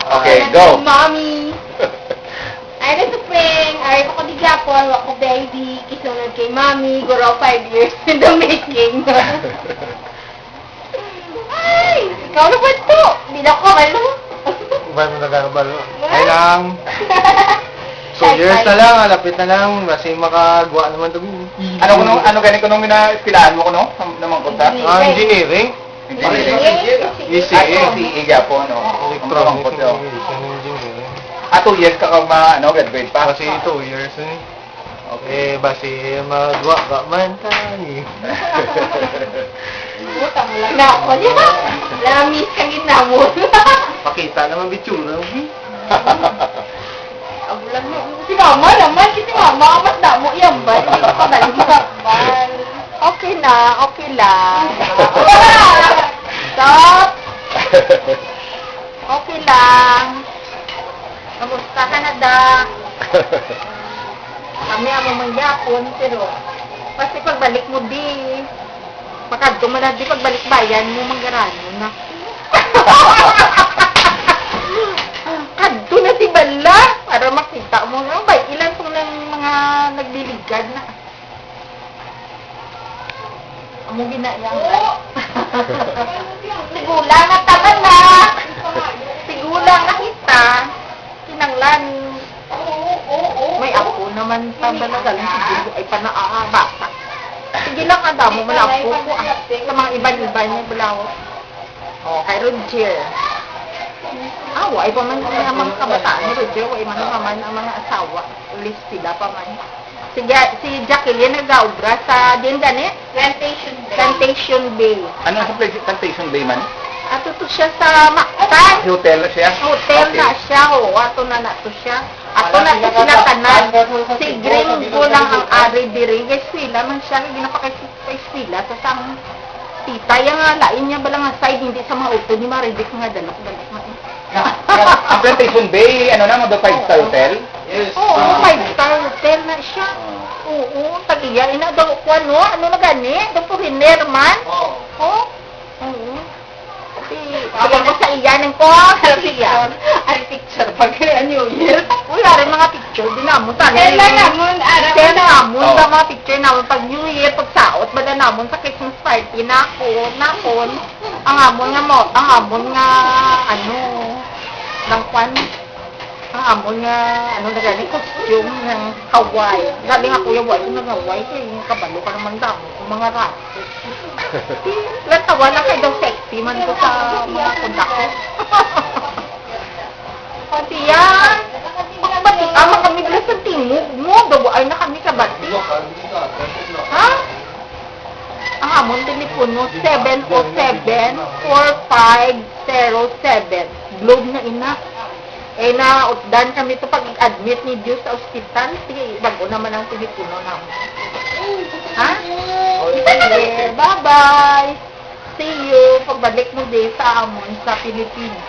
Okay, go. Mommy. Ay, na Spring. Ay, ako di Japon. Ako baby. Kisunod kay Mommy. Guro 5 years in the making. Ay, ikaw na ba ito? Hindi na ko, ano? Ba mo nagkakabalo? Ay lang. 2 years na lang, lapit na lang. Kasi makagawa naman ito. Ano ganit ko nung minapilaan mo ko no? Naman kunta? Engineering? ECE Japon, no? Electronic Engineering. engineering. 2 years ka kag graduate pa? Kasi 2 years eh. Okay, basi magwa ka man tayo. Butang lang na ako, di ba? Lamis ka ginamon. Pakita naman bitsura. Abulan mo. Si Mama naman, si Mama, mas damo yan ba? Hindi ko naman. Okay na, okay lang. Stop! Okay lang. Kamusta ka na, Dak? Kami ang mamangyapon, pero kasi pagbalik mo di, pagkadto mo na di pagbalik bayan mo, manggarano na. Kadto na si Bala, para makita mo nga, ba, ilan pong ng mga nagliligad na. Amo ginayang na. Sigula nga taman na. Sigula nga kita. Kinanglan. May ako naman pabalagal siguro ay panaabata. Sige lang ang damo malapo ko sa mga iba-iba niya bulaw. Oh, kay Roger. Ay pa man ang mga kabataan ni Roger, ay man naman ang mga asawa. Ulis sila pa man. Si Jacqueline nag-aubra sa din gani? Plantation Bay. Ano sa Plantation Bay man? Ato to siya sa Mactan. Hotel na siya? Hotel na siya, o. Ato na to siya. Ato na to sila tanan. Si Gringo lang ang ari diri. Eskwela man siya. Ginapaka-eskwela sa sang tita. Yung lain niya balang nga side, hindi sa mga auto ni Maridik nga dalok. Ang Plantation Bay, ano na, mga 5-star hotel? Yes. Oo, 5-star hotel na siya. Oo, tagiya. Ina daw ko ano? Ano na gani? Daw po man? Oo. Oo. Alam ko sa iyanin ko, picture. Ay, picture. Pag New Year. Uy, ari mga picture. Di namon. Kaya namon. Kaya namon. Sa mga picture namon. Pag New Year, pag saot, bada namon sa Christmas party. Nakon. Ang amon nga mo. Ang amon nga, ano, ng kwan. Ang amon nga, ano na gani, costume ng Hawaii. Galing ako yung Hawaii ng Hawaii. Kaya yung kabalo ka naman damo. Yung mga rato. Latawa lang kayo daw sexy man ko sa mga kontak ko. Kasi yan, pagbatik ama kami dala sa tingog mo, dabuay na kami sa batik. Ha? Ang amon telepono, 707-4507. Globe na ina. Eh nautdan kami to pag-admit ni Diyos sa ospital. Sige, bago naman ang telepono namin. Ha? Sige, bye-bye! See you pagbalik mo din sa amon sa Pilipinas.